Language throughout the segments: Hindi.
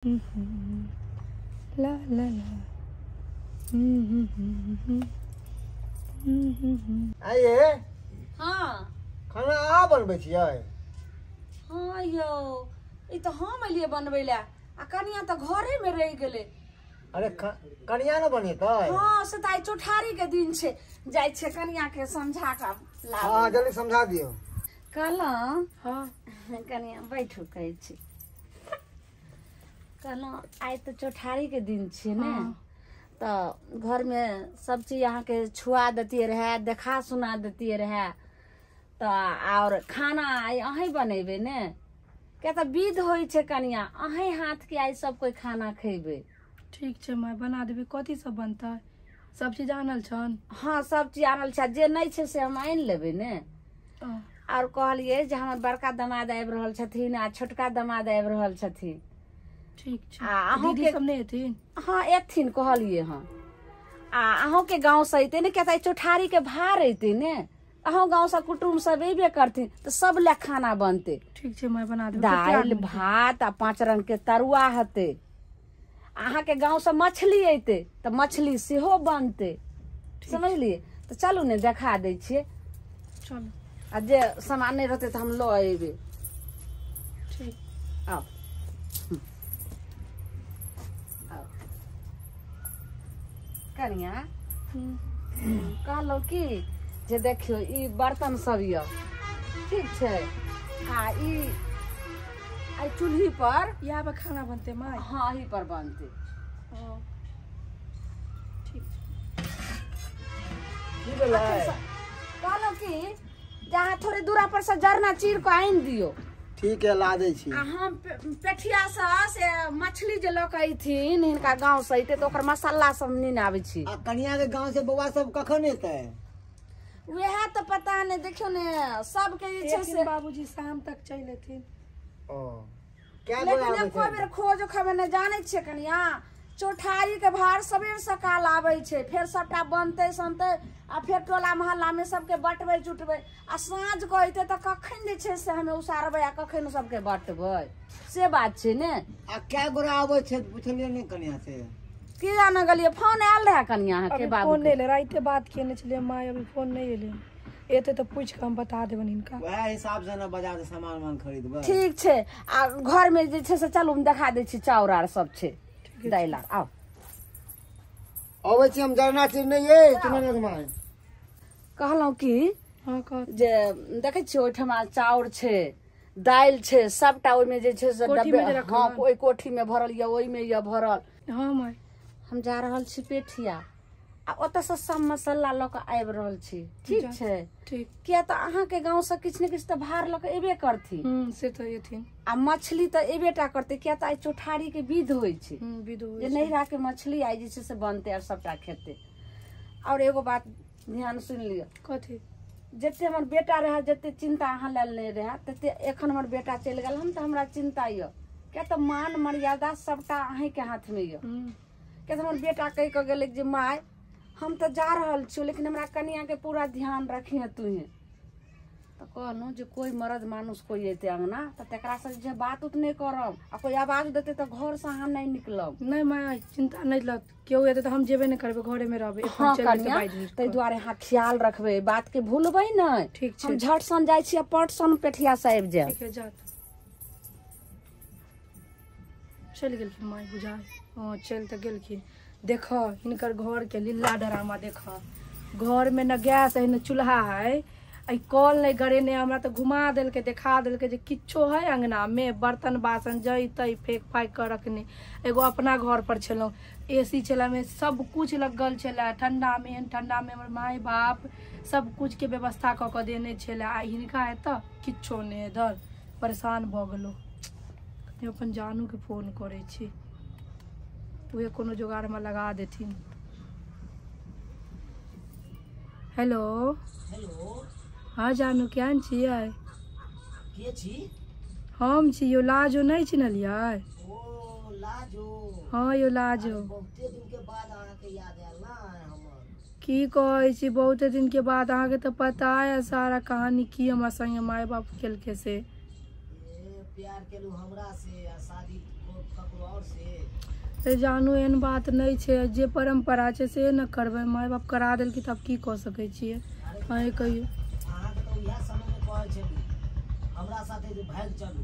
ला ला ला। आइए। हाँ खाना आ बनबै छियै। हाँ यौ ई तो हम एलिए बनबै ला आ कनिया तो घरे में रह गेले। अरे कनिया न बनेतै। हाँ से ताई चौठारी के दिन छे जाय छे कनिया के समझा का लाब। हाँ जल्दी समझा दियो। कहला हाँ कनिया बैठो कहै छी। कहला आइ तो चौठारी के दिन छे ने तो घर में सब चीज यहाँ के छुआ देती रहे देखा सुना देती रहे तो और खाना आई अही बनेबे ने क्या तो विध होई छे कनिया अही हाथ के आई सब कोई खाना खेबे। ठीक छे मैं बना देबी। कथी सब बनता सब चीज आनल छन। हाँ सब चीज आनल छे जे नहीं छे से हम आन लेबे ने। और कहलिए जे हमर बड़का दामाद आबि रहल छथिन आ छोटका दामाद आबि रहल छथिन। ठीक छे आ दीदी के सब नहीं एथिन। हाँ एथिन कहलिए हाँ आ अहों के गांव से अइते ने कहता चौठारी के भार अइते ने अहों गांव से कुटुम सब अइबे करथिन तो सब ले खाना बनते। ठीक छे मैं बना देबी। दाल भात आ 5 रंग के तरुआ हते। अहाँ के गांव से मछली अइते तो मछली सेहो बनते समझलिए। तो चलू ने देखा दै छिए। चलो आ जे सामान नहीं रहते तो हम लो अइबे। ठीक आओ आओ कनिया कहलो कि जे देखियो ई बर्तन सब य ठीक छे आ ई आई चूल्ही पर यहाँ पे खाना बनते माँ। हाँ ही पर बनते। ठीक की भेलै। कहलो कि जहाँ थोड़ी दूरा पर से जरना चीर को आइन दियो। ठीक है ला दै छी। आ हम पेठिया से मछली जे लक अइथिन हिनका गांव से अइते तो ओकर मसाला सब नीन आबै छी। आ कनिया के गांव से बौआ सब कखन एतै। वह तो पता नहीं देखियो ने सबके इच्छा से बाबूजी शाम तक चल एथिन। क्या लेकिन एको बेर खोज खबर न जाने छे कनिया चौठारी के भार सबेर सकाल आवे छे फिर सबटा बनते सनते आ फिर टोला मोहल्ला में सबके बटबे जुटबे आ साँझ को अइते त कखन जे छे से हमें उसारबे आ कखन सबके बटबे से बात छे ने। आ क्या गोरा आबै छे पूछलिए ने कनिया से। की जाने गलिए फोन आयल रहे कनिया के बाबू फोन नहीं ले राइते बात किए चलिए माँ अभी फोन नहीं एले एते तो पूछ के हम बता देबन इनका। वह हिसाब से ना बाजार से सामान खरीदबे। ठीक छे आ घर में जे छे से चलू हम देखा दै छी चाउर आर सब छे दाइल आर आओ अबै छी हम जरना चीर नहीं ये चुनने के माय कहलौ कि हाँ कह जे देखे छी ओठमा चाउर छे दाइल छे सबटा ओइ में जे छे से डब्बे हाँ ओइ कोठी में भरल या ओइ में या भरल। हाँ माय हम जा रहल छी पेठिया आ ओत से सब मसाला ल के आबि रहल छी ठीक छे। ठीक किया तो अहाँ के गांव से किछ ने किछ तो भार ल के एबे करथी से तो एथिन आ मछली तो एबेटा करते किया तो आई चौठारी के विध होय छे विधो जे नैरा के मछली आई जे से बनते और सबटा खेते। और एगो बात ध्यान सुन लियो कथी जते हमर बेटा रहे जते चिंता अहाँ लेल नहीं रहे तते एखन हमर बेटा चल गेल हम तो हमरा चिंता य क्या तो मान मर्यादा सबटा अहीं के हाथ में य। क्या तो हमर बेटा कह के गेल जे माय हम तो जा रहल छी लेकिन हमरा कनिया के पूरा ध्यान रखिए तुहे तो कहलू जे कोई मर्द मानुस कोई अइते अंगना तो तेकरा से जे बात उत नहीं करब आ कोई आवाज देते तो घर से अहाँ नहीं निकलब। नहीं माय चिंता नहीं लत केहू एते तो हम जेबे नहीं करबे घरे में रहबे। हाँ कनिया तै दुआरे अहाँ ख्याल रखबे बात के भूलबै नहीं। ठीक छे हम झट सन जाय छी पट सन पेठिया से आबि जाय। ठीक है जात चल गेलखिन माय बुझाय। हाँ चल तो गेलखिन देख हिनकर घर के लीला डरामा देख घर में न गैस है न चूल्हा है आई कल नहीं गड़े ने हमरा तो घुमा दिल के देखा दिल के जे किच्छो है अंगना में बर्तन बासन जैते फेंक फाक कर रखने। एगो अपना घर पर छलो एसी चला में सब कुछ लगल छला ठंडा में हमर माय बाप सब कुछ के व्यवस्था क के देने छला आ हिनका है तो किच्छो नहीं इधर परेशान भ गेलो। अपन जानू के फोन करे छी उहे कोनो जुगाड़ में लगा देथिन। हेलो हेलो हाँ जानू केहन छियै। के छी हम छी यो लाजो नहीं चिन्हलियै। ओ लाजो हाँ यो लाजो बहुते दिन के बाद आहाँ के याद आयल ना हमर। की कहै छी बहुते दिन के बाद आहाँ के तो पता है सारा कहानी की हमरा संगे माय बाप केलके से। प्यार केलू हमरा से या शादी ककरो और से। ए जानू एहन बात नहीं छे, जे परंपरा छे से न करबे। माय बाप करा देल की तब की कह सकै छियै। अहे कहियो अहाँ के तो इएह समय में कहै छै हमरा साथे जे भाग चलू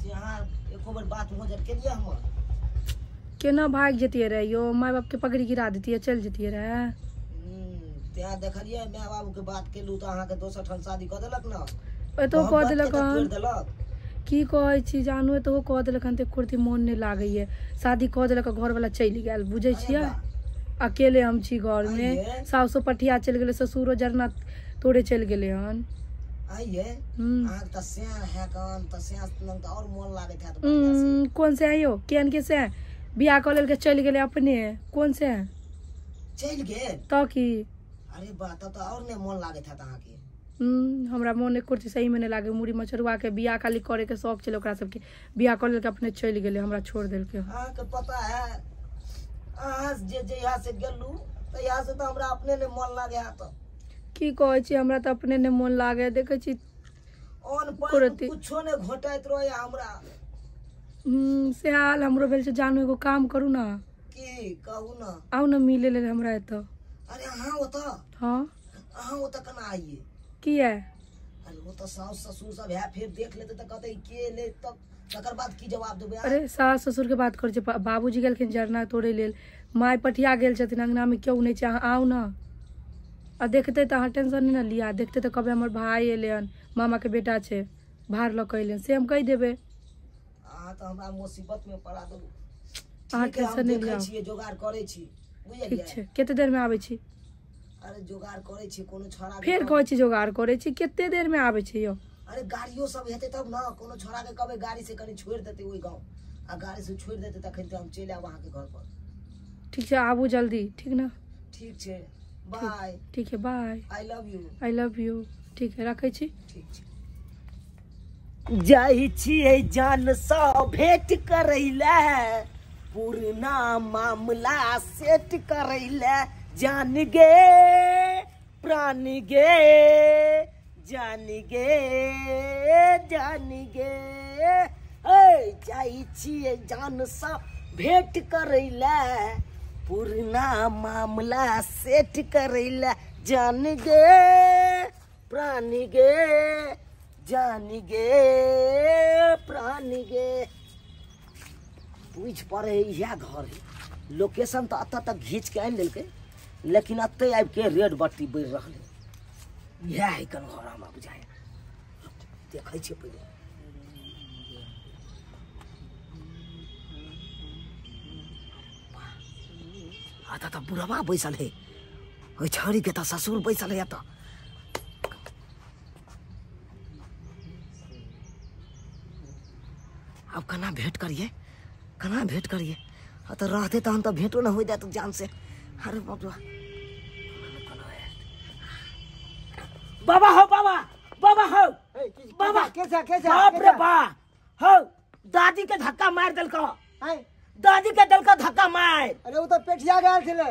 से अहाँ एको बेर बात मोजर केलिए हमर केना भाग जतिये रहे यो, माय बाप के पकड़ी गिरा देतिये चल जतिये रहे। त्या देखलिए माय बाबू के बात केलू तो अहाँ के दोसर ठाम शादी क देलक न। ए तो कह देलक तोड़ हन देलक। की कहै छी जानू, तो कह देलक हन ते कुर्ती मोन नहीं लागैये, शादी कह देलक घर वाला चल गेल। बुझै छियै अकेले हम छी घर में, सासो पठिया चल गेले, ससुरो जरना तोड़े चल गेले हन। आइए अहाँ त से है कन त से लंग त और मन लागत है त कौन से आयो केन के से बियाह क लेल के चल गेले अपने, कौन से चल गेल तो की। अरे बा तब तो और ने मन लागत है अहाँ के। हमरा मोन एक कुर्ती सही में नहीं लागे, मुड़ी मचरुआ के बियाह खाली करे के शौक चले ओकरा सबके, बियाह कर लेल के अपने चल गेले, हमरा छोड़ देल के। अहाँ के पता है अहाँ जे जहिया से गेलू तहिया से तो हमरा अपने ने मन लागे है त की कहै छी, हमरा त अपने ने मन लागे। देखे छी ऑन पर कुर्ती कुछो ने घोटाइत रहे हमरा। से हाल हमरो भेल छै। जानू एगो काम करू ना, की कहू ना, आउ ना मिले ले हमरा एत। अरे अहाँ ओता हाँ अहाँ ओता केना आइए। की है अरे वो तो सास ससुर सब है, फिर देख लेते तो कहते के ले तब तकर बाद की जवाब देबे। अरे सास ससुर के बात करे छै, बाबूजी गेलखिन जरना तोड़े लेल, माय पठिया गेल छथिन, अंगना में क्यों नहीं छै, अहाँ आउ ना। आ देखते तो अहाँ टेंशन नहीं ना लिया, देखते तो कभी हमर भाई एले हन, मामा के बेटा छै, भार ल के से हम कह देबे। अहाँ तो हमरा मुसीबत में पड़ा दो। अहाँ टेंशन नहीं लिया, छिए जोगाड़ करे छी बुझलिए। ठीक छै केते देर में आबै छी। अरे जोगाड़ करे छी कोनो छोरा फिर कहै छी जोगाड़ करे छी, केते देर में आबै छी यो। अरे गाड़ियों सब हेते तब ना, कोनो छोरा के कबे गाड़ी से कनी छोड़ देते ओई गांव, आ गाड़ी से छोड़ देते तखन ते हम चल आब अहाँ के घर पर। ठीक छै आबू जल्दी, ठीक ना। ठीक छै बाय। ठीक है bye, I love you. I love you. ठीक है रखै छी। ठीक छै। जाइ छियै जान सँ भेंट करैला, पुरना मामला सेट करैला, जान गे प्राण गे जान गे जान गे। जाइ छियै जान सँ भेंट करैला, पुरना मामला सेट करैला, जान गे प्राण गे जान गे प्राण गे। पूछ पड़े इएह घर है, लोकेशन तो अत तक घींच के आनि लेलकै, लेकिन अते आबि के रेड बत्ती बढ़ि रहलै। इएह है कन घर हमरा बुझाय। देखै छियै पहिले अत त बुढ़वा बैसल है, ओइ छौरी के त ससुर बैसल है अत। अब कना भेंट करिए, कना भेंट करिए। तो रहते तो हम तो भेंटो न हो जाए जान से। अरे बाबा बाबा हो बाबा बाबा हो बाबा कैसा कैसा बाप रे बा हो दादी के धक्का मार देल को, दादी के दिल का धक्का मार। अरे वो तो पेठिया गल छले,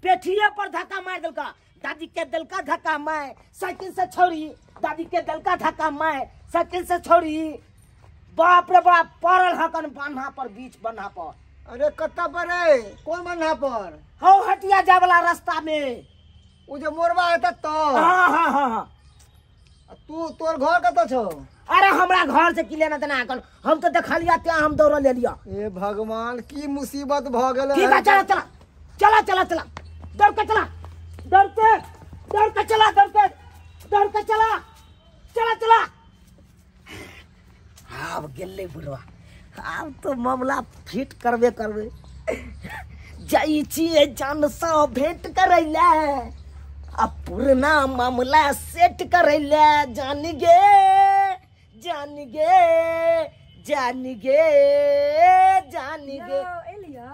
पेठिया पर धक्का मार दिल का, दादी के दिल का धक्का मार, साइकिल से छोड़ी, दादी के दिल का धक्का मार, साइकिल से छोड़ी। बाप रे बाप पड़ल हकन बन्हा पर, बीच बन्हा पर। अरे कत्ता पर है, कौन बन्हा पर? हो हटिया जाए वाला रास्ता में, वो जो मोरबा है तो। हाँ हाँ हाँ। तू तोर घर कत छो? अरे हमरा घर से की लेना देना कर, हम तो देखलिया त्या हम दौड़ ले लिया। ए भगवान की मुसीबत भ गेल। ठीक है चला चला चला चला चला, दौड़ के चला, दौड़ के चला, दौड़ के चला, चला चला। अब गेले बुढ़वा, अब तो मामला फिट करबे करबे। जाइ छियै जान सँ भेंट करैला, अब पुरना मामला सेट करैला, जान गे जान गे जान गे जान गे। एलिया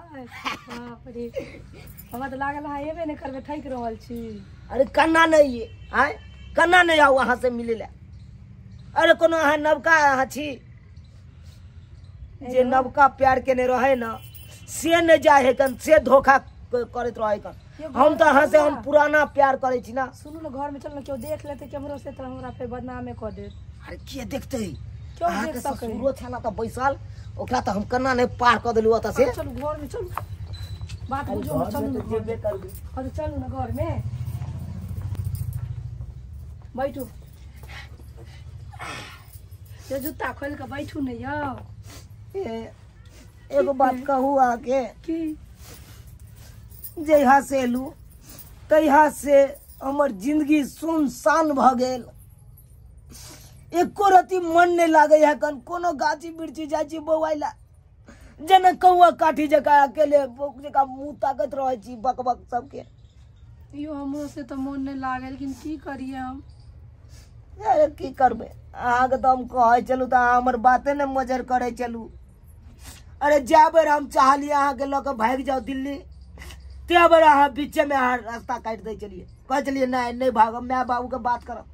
बाप रे, हमरा तो लागल है एबे नहीं करबे, ठैक रहल छी। अरे कन्ना नहीं ये आय, कन्ना नहीं आओ वहां से मिले ला। अरे कोनो अहाँ नवका अहाँ छी जे नवका प्यार के ने रहे ना, से न जाए है कन, से धोखा करत रहे कन। हम तो अहाँ से हम पुराना प्यार करे छी ना। सुनू ना घर में चल ना, क्यों देख लेते कैमरा से तो हमरा पे बदनामे कर दे। अरे के देखते क्यों अहाँ देख के सकै ससुरो छला त बैसल ओकरा त हम कन्ना नहीं पार कर देलु अत से चलू घर में चलू बात बुझो घर चलू में ना तो जेबे करबे अरे चलू ना घर में बैठू ये जूता खोल के बैठू नहीं यो एगो बात कहू आके की जहिया से एलू तहिया से हमर जिंदगी सुनसान भ गेल एको रति मन नहीं लागे है कन कोनो गाछी बिरछी जाइ छी बौआइला जने कौआ काठी जका अकेले जका मुंह ताकत रहे छी बक बक सबके यो हमरो से तो मन नहीं लागे लेकिन की करिए हम अरे की करबे अहाँ के तो हम कहे चलू तो अहाँ हमर बाते ने मजर करे चलू अरे जा बेर हम चाहलिए अहाँ के लोग भाग जाओ दिल्ली ते बेर अहाँ बीचे में अहाँ रास्ता काट दे चलिए कह चलिए नहीं भागो मैं बाबू के बात करब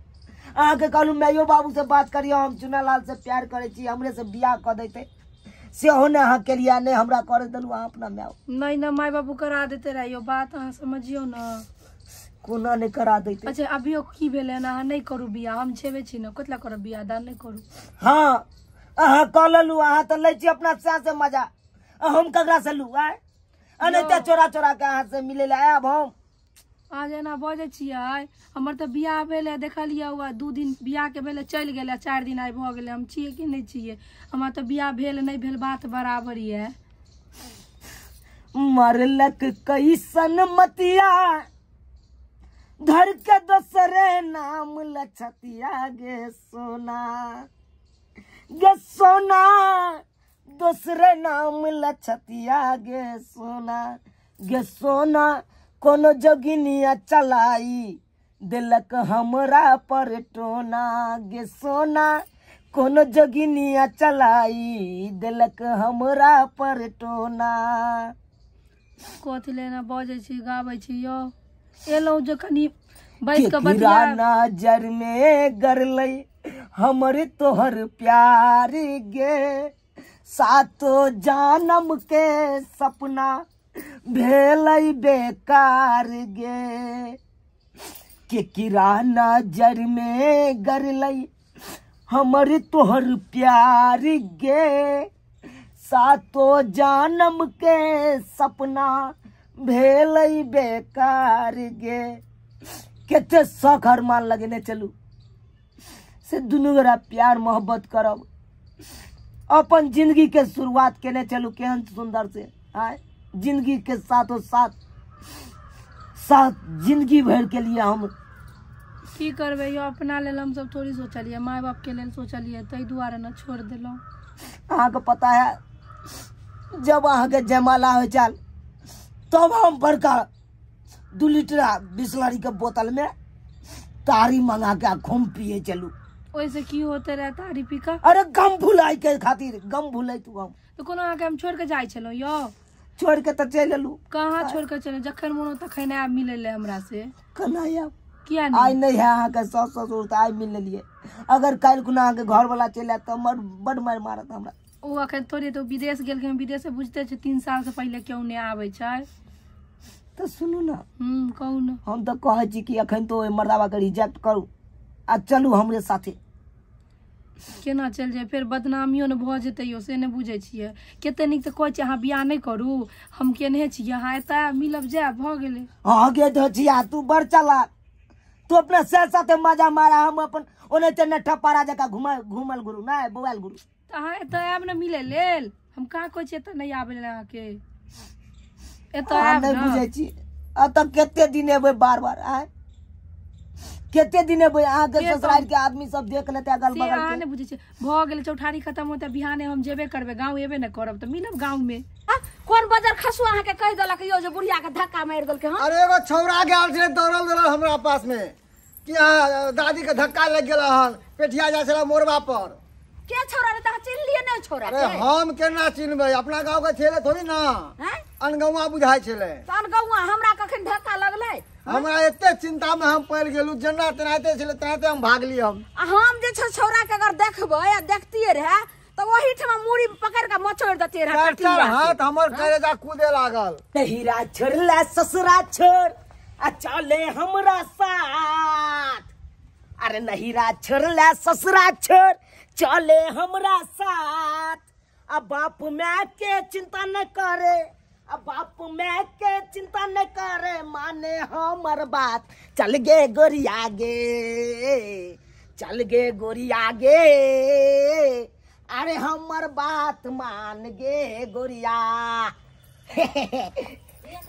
अहाँ के कहलू मैयो बाबू से बात करियो हम चुनालाल से प्यार करे छी हमरे से बियाह कर देते से होने अहाँ के लिए नहीं हमरा करे देलू अहाँ अपना मैं नहीं ना माई बाबू करा देते रहियो बात अहाँ समझियो ना कोना नहीं करा देते अच्छा अभियो की भेले ना अहाँ नहीं करू बियाह हम छेबे छी ना कतला करब बियाह दान नहीं करू हाँ अहाँ कह लेलू अहाँ तो लै छी अपना से मजा हम ककरा से लू आय अनैते चोरा चोरा के अहाँ से मिले ला आयब हम आज एना बजे छियै हमर तो बियाह भेले देखलिए हुआ 2 दिन बियाह के भेले चल गेले 4 दिन आइ भ गेले हम छियै कि नहीं छियै हमरा तो बियाह भेल नहीं भेल बात बराबर ये मरलक कैसन मतिया घर के दोसरे नाम लछतिया गे सोना दूसरे नाम लछतिया गे सोना कोनो जोगिनिया चलाई दिलक हमरा पर टोना गे सोना कोनो जोगिनिया चलाई दिलक हमरा पर टोना कथी लेना बजे छी गाबै छी यो एलो जो कनी बैठ के बतिया नजर में गरलै हमर तोहर प्यार गे सातो जानम के सपना भेलै बेकार गे के किरा नजर में गरलै हमर तोहर प्यार गे सातो जानम के सपना भेलै बेकार गे केते शौक मान लगेने चलू से दुनू गोरा प्यार मोहब्बत करब अपन जिंदगी के शुरुआत केने चलू केहन सुंदर से आय जिंदगी के साथों साथ जिंदगी भर के लिए हम की करबे यो अपना लेल हम सब थोड़ी सोचलिए माय बाप के लेल सोचलिए तै दुआरे न छोड़ देलो अहाँ के पता है जब अहाँ के जयमाला हो चल तब हम बड़का 2 लीटर बिस्लरी के बोतल में तारी मंगा के खूब पिए चलू ओइसे की होते रहे तारी पी का अरे गम भुलाई के खातिर गम भुलाई तू हम तो कोनो आके हम छोड़ के जाय छलो यो छोड़ के तो चल लू कहाँ छोड़ के चले जखन मोनो तखन आब मिले ले हमरा से कन्हैया किया आई नहीं नहीं है अहाँ के सास ससुर तो आई मिल लिए अगर कल खुना अहाँ के घर वाला चले तो बड़ मार मारत हमरा ओ अखन थोड़े तो विदेश गेल के विदेश से बुझते छ 3 साल से पहले क्यों नहीं आवे छै तो सुनू ना कहू ना हम तो कहे छी कि अखन तो मर्दावा के रिजेक्ट करू आ चलू हमरे साथे केना चल जाए फिर बदनामियो न भ जेतै यो से नहीं बुझे छियै कते नीक त कहै छी अहाँ बियाह नहीं करू हम केने छी अहाँ एता मिलब जाय भ गेलै आगे तो छिया तू बड़ चला तू अपना से साथे मजा मारा हम अपन ओने तेने ठपारा जका घुमल गुरु ना बोल गुरु त अहाँ एता आब न मिले लेल हम कहाँ कहै छी एता नहीं आबे ले अहाँ के एता आब नहीं न बुझे छी अत केते दिन एबे बार आय केते दिन एबे अहाँ के ससुराल के आदमी सब देख लेते अगल बगल अहाँ के नहीं बुझे छी भ गेलै चौठारी खत्म होते बिहाने हम जेबे करबे गांव एबे न करब त मिलब गांव में कौन बजर खसु अहाँ के कह देलक यो जे बुढ़िया के धक्का मार देलके हां अरे एगो छौड़ा गेल छले दौड़ल हमरा पास में कि दादी के धक्का लग गेल हन पेठिया जा छला मोरबा पर के छोरा रे त चिन्ह लिए नहीं छोरा अरे हम केना चिन्हबै अपना गांव के छेले थोड़ी ना हैं अनगौवा बुझाय छले तन गौआ हमरा कखन धक्का लगलै हमरा एते चिंता में हम पड़ गेलू जेना तेनाते छले तेनाते हम भागली हम जे छोरा के अगर देखबै या देखतिए रहे तो वही ठमा मुड़ी पकड़ के मचोड़ देते रहे ट्रैक्टर हाथ हमर करेजा कूदे लागल नहिरा छोड़ला ससुरा छोड़ आ चले हमरा साथ अरे नहिरा छोड़ला ससुरा छोड़ चले हमरा साथ। अब बाप मैं के चिंता न करे, अब बाप मैं के चिंता न करे, माने हमर बात। चल गे गोरिया गे, चल गे गोरिया गे, अरे हमर बात मान गे गोरिया।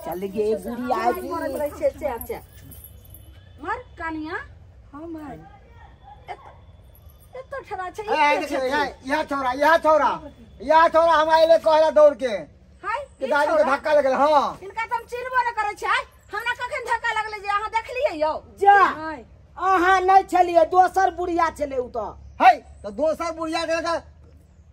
चल गे गोरिया गे। मर कनिया हाँ माई तो ठरा छै यह छोरा हम आइले कहला दौड़ के हाय कि दादी के धक्का लगल। हाँ इनका तो हम चिन्हबो न करे छै। हमरा कखन धक्का लगले जे अहाँ देखलियै यौ? जा माई अहाँ नहीं छलिए, दोसर बुढ़िया चले उ तो। है तो दोसर बुढ़िया के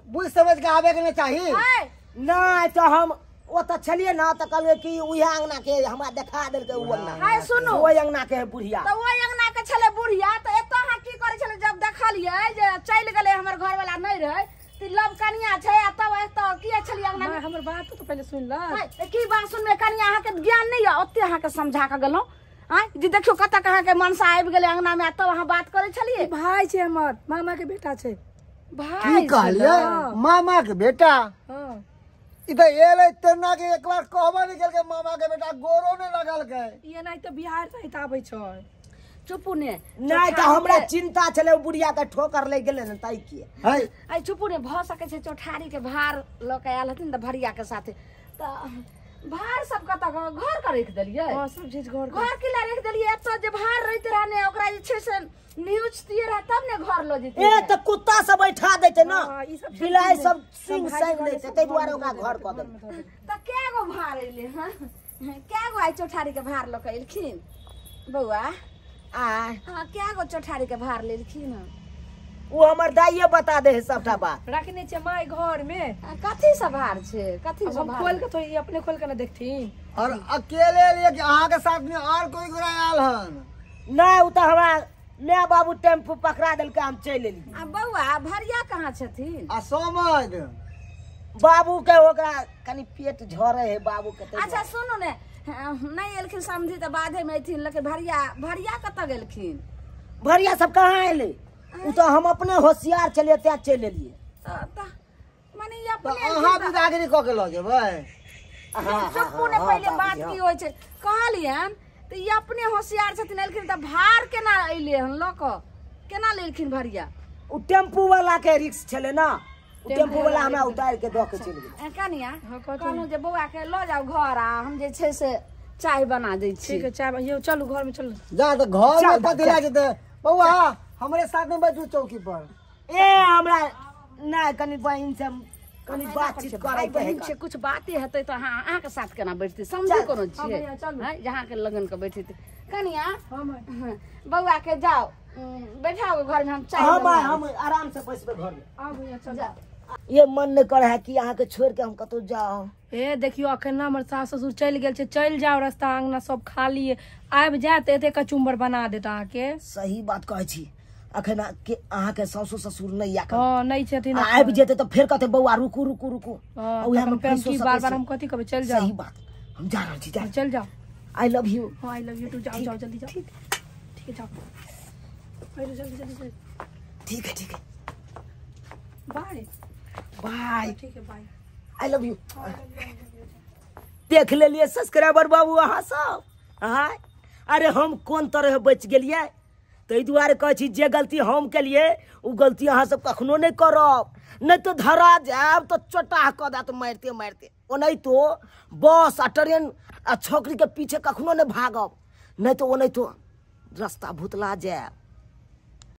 बुझ समझ के आवे के नहीं चाहिए। हाय नहीं तो हम वो तो छलिए ना तो कहलिए कि उहे अंगना के हमरा देखा देलके उ अंगना। हाय सुनू, वो अंगना के है बुढ़िया। तो ओइ अंगना के छले बुढ़िया, तो एत अहाँ की करे छले जब देखलियै जे चल गेले हमर घर वाला नहीं रहे त लब कनिया छै आ तब एत की छली अंगना में? हमर बात तो पहले सुन ल। हाय की बात सुनबे कनिया, अहाँ के ज्ञान नहीं है ओते अहाँ के समझा के गेलौ। हाय जे देखियो कत कहाँ के मनसा आबि गेले अंगना में तब अहाँ बात करे छलिए। भाई छै हमर, मामा के बेटा छै। भाई की कहलिए मामा के बेटा? हाँ इधर एले तेना के एक बार कहबा निकल के मामा के बेटा गोरो ने लगल के। ये नहीं तो बिहार सहित आबै छै। चुपू ने नहीं तो हमरा चिंता चले बुढ़िया के ठोकर ले गेले न ताई की। है आई चुपू ने भ सके छै चौठारी के भार ल के आयल हथिन त भरिया के साथे त भार सब कत घर का रख देलिए? हाँ सब चीज घर घर के ला रख देलिए। एत जे भार रहते रहने ओकरा जे छै से न्यूज दिए रहा तब ने घर लो जेते। ए तो कुत्ता सब बैठा देते ना, हाँ, ई सब बिलाई सब सब सिंह भाई संग घरे देते सब तै दुआरे भाई ओकरा घरे घर सब क दे। त के गो भार अइले? हां के गो आई चौठारी के भार ल के एलखिन बौआ? आ हां के गो चौठारी के भार लेलखिन? वो हमर दाइये बता दे है सबटा बात। रखने छै माई घर में। कथी सब भार छै? कथी अब सब हम भार? खोल के तो ये अपने खोल के ना देखथिन। और अकेले लिए कि अहाँ के साथ में और कोई गोरा आयल हन? नहीं उ तो हमरा मैं बाबू टेम्पू पकड़ा देलके, हम चल एली। आ बौआ भरिया कहाँ छथिन? आ समझ बाबू के ओकरा कनी पेट झरे है बाबू के। अच्छा सुनू ने, नहीं एलखिन समझी तो बाधे में अथिन, लेकिन भरिया कत गेलखिन? भरिया सब कहाँ अइले? उ तो हम अपने होशियार चलिए त्या चल एलिए। माने ये तो अपने अहाँ भी दागरी क के ल जेबै? चुप्पू ने पहले बात की होय छै कहलियन तो ये अपने होशियार छथिन, एलखिन त भार केना अइले हन ल क केना लेलखिन भरिया? उ टेम्पू वाला के रिक्स छले ना, उ टेम्पू वाला हमरा उतार के द के चल गेल। कनिया हाँ, कहू। कहलू जे बौआ के ल जाओ घर आ हम जे छै से चाय बना दै छी। ठीक है चाय ये चलू घर में चलू। जा तो घर में चल, कथी ला जेते? बउआ हमरे साथ में बैठू चौकी पर। ए हमरा नहीं कनी बहन से कनी बातचीत करे के है। से कुछ बातें हेतै तो अहाँ के साथ केना बैठती? समझी कोनो हाँ छियै? भैया, चलू। हैं, जहाँ के लगन के बैठती कनिया हाँ माई बउआ के जाओ बैठाओ घर में, हम चाय हम बना हम आराम से बैसबे घर में। आ भैया चल। जाओ। ये मन नहीं करे है कि यहाँ के छोड़ के हम कतो जाओ। ए देखियो अखन ना हमर सास ससुर चल गेल छै, चल जाओ रास्ता अंगना सब खाली है, आबि जात एते कचुम्बर बना देत अहाँ के। सही बात कहै छी। अखन के अहाँ के सासु ससुर नहीं या हाँ नहीं छथिन। आबि जेते तो फिर कहते बउआ रुकू रुकू रुकू। हाँ, उहे हम तखन फेर फैसो की सकै बार-बार छी। हम कथी कहबै? चल जाओ। सही बात, हम जा रहल छी। जा चल जाओ। आई लव यू। हाँ आई लव यू टू। जाओ जाओ जल्दी जाओ। ठीक है जाओ। अरे जल्दी जल्दी जल्दी। ठीक है ठीक है, बाय बाय। ठीक है बाय। I love you. देख लेलिए सब्सक्राइबर बाबू अहाँ सब। हाँ अरे हम कोन तरह बच गेलिए, ताहि दुआरे कहै छी जे गलती हम केलिए उ गलती अहाँ सब कखनो नहीं करब, नहीं तो धरा जाब तो चोटा कऽ देत मारते मारते। ओनाहि तो बस आ ट्रेन आ छोकरी के पीछे कखनो नहीं भागब, नहीं तो ओनाहि तो रास्ता भुतला जाए।